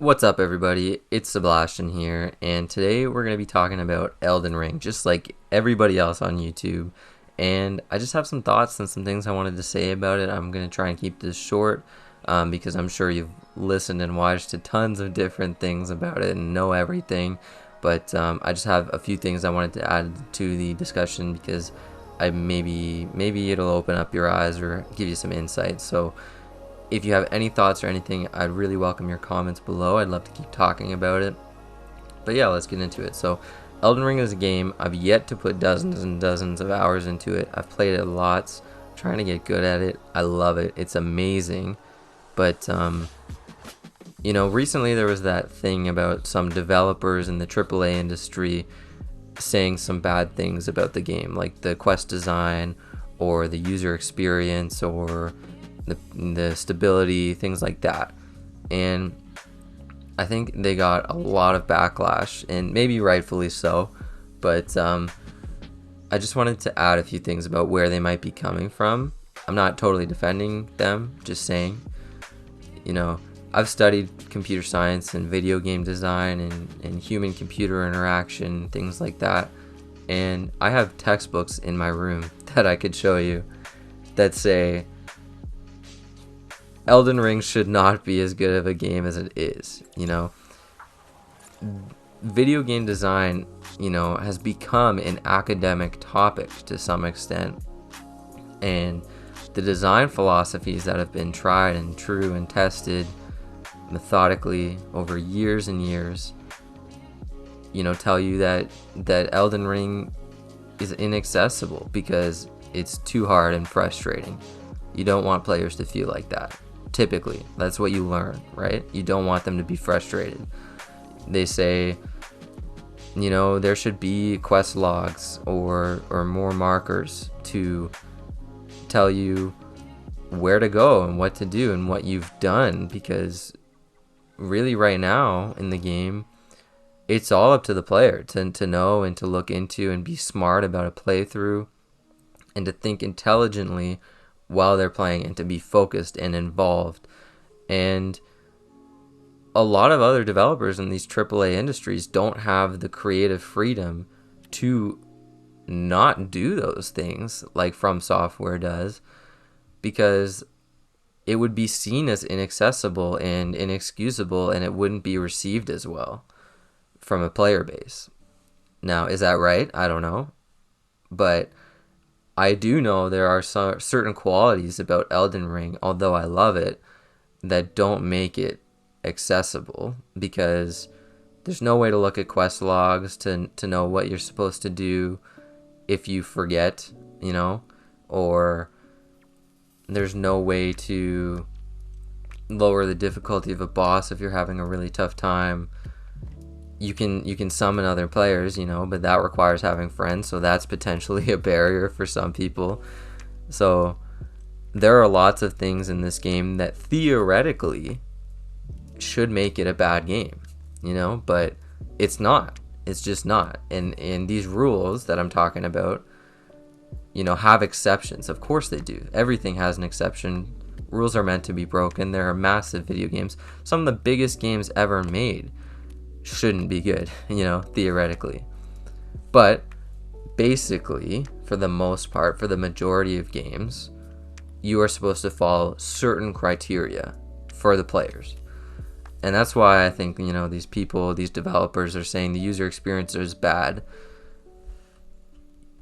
What's up, everybody? It's Sebastian here, and today we're going to be talking about Elden Ring, just like everybody else on YouTube. And I just have some thoughts and some things I wanted to say about it. I'm going to try and keep this short because I'm sure you've listened and watched to tons of different things about it and know everything. But I just have a few things I wanted to add to the discussion because I maybe it'll open up your eyes or give you some insight. So if you have any thoughts or anything, I'd really welcome your comments below. I'd love to keep talking about it. But yeah, let's get into it. So, Elden Ring is a game I've yet to put dozens and dozens of hours into it. I've played it lots, trying to get good at it. I love it. It's amazing. But recently there was that thing about some developers in the AAA industry saying some bad things about the game, like the quest design or the user experience or the stability, things like that. And I think they got a lot of backlash, and maybe rightfully so. But I just wanted to add a few things about where they might be coming from. I'm not totally defending them, just saying. I've studied computer science and video game design and human computer interaction, things like that. And I have textbooks in my room that I could show you that say Elden Ring should not be as good of a game as it is. Video game design, has become an academic topic to some extent. And the design philosophies that have been tried and true and tested methodically over years and years, tell you that Elden Ring is inaccessible because it's too hard and frustrating. You don't want players to feel like that. Typically, that's what you learn, right? You don't want them to be frustrated. They say, there should be quest logs or more markers to tell you where to go and what to do and what you've done, because really right now in the game, it's all up to the player to know and to look into and be smart about a playthrough and to think intelligently while they're playing and to be focused and involved. And a lot of other developers in these AAA industries don't have the creative freedom to not do those things like From Software does, because it would be seen as inaccessible and inexcusable, and it wouldn't be received as well from a player base. Now, is that right? I don't know. But I do know there are certain qualities about Elden Ring, although I love it, that don't make it accessible, because there's no way to look at quest logs to know what you're supposed to do if you forget, or there's no way to lower the difficulty of a boss if you're having a really tough time. You can summon other players, but that requires having friends, so that's potentially a barrier for some people. So there are lots of things in this game that theoretically should make it a bad game, but it's not. It's just not. And these rules that I'm talking about, have exceptions. Of course they do. Everything has an exception. Rules are meant to be broken. There are massive video games. Some of the biggest games ever made shouldn't be good, theoretically. But basically, for the most part, for the majority of games, you are supposed to follow certain criteria for the players. And that's why I think, these developers are saying the user experience is bad.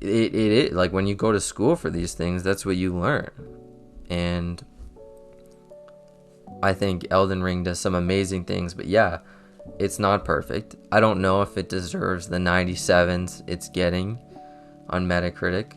It is, like, when you go to school for these things, that's what you learn. And I think Elden Ring does some amazing things, but yeah, it's not perfect. I don't know if it deserves the 97s it's getting on Metacritic,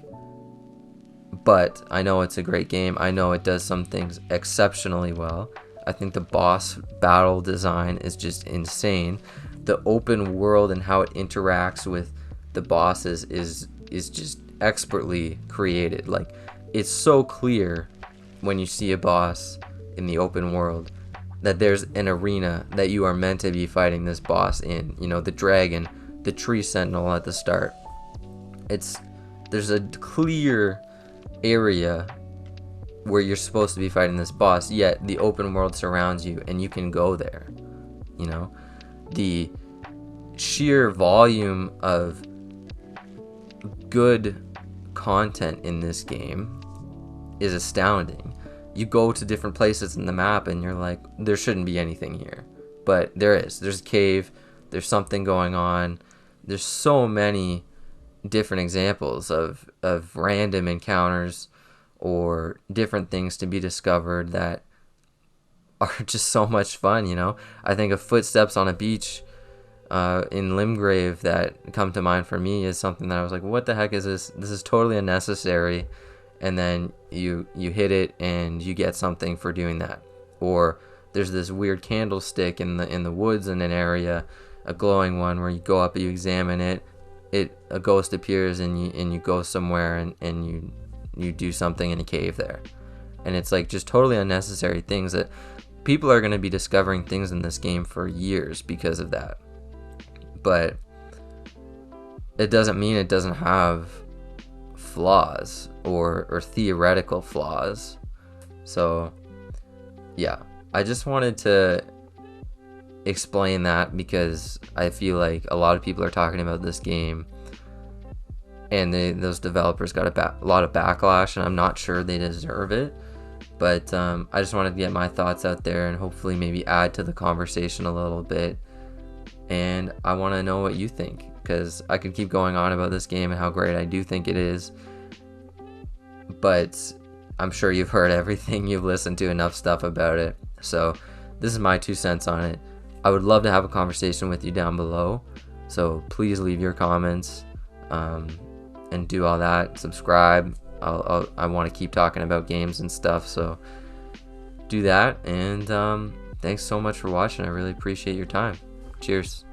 but I know it's a great game. I know it does some things exceptionally well. I think the boss battle design is just insane. The open world and how it interacts with the bosses is just expertly created. Like, it's so clear when you see a boss in the open world that there's an arena that you are meant to be fighting this boss in. The dragon, the tree sentinel at the start. There's a clear area where you're supposed to be fighting this boss, yet the open world surrounds you and you can go there. you know. The sheer volume of good content in this game is astounding. You go to different places in the map and you're like, there shouldn't be anything here, but there is. There's a cave, there's something going on. There's so many different examples of random encounters or different things to be discovered that are just so much fun, you know. I think of footsteps on a beach in Limgrave that come to mind for me is something that I was like, what the heck is this? This is totally unnecessary. And then you hit it and you get something for doing that. Or there's this weird candlestick in the woods in an area, a glowing one where you go up and you examine it, a ghost appears and you go somewhere and you do something in a cave there. And it's like just totally unnecessary things that people are going to be discovering things in this game for years because of that. But it doesn't mean it doesn't have flaws or theoretical flaws. So yeah, I just wanted to explain that because I feel like a lot of people are talking about this game and those developers got a lot of backlash, and I'm not sure they deserve it. But I just wanted to get my thoughts out there and hopefully maybe add to the conversation a little bit. And I want to know what you think, because I could keep going on about this game and how great I do think it is. But I'm sure you've heard everything, you've listened to enough stuff about it. So this is my 2 cents on it. I would love to have a conversation with you down below. So please leave your comments and do all that. Subscribe. I want to keep talking about games and stuff. So do that. And thanks so much for watching. I really appreciate your time. Cheers.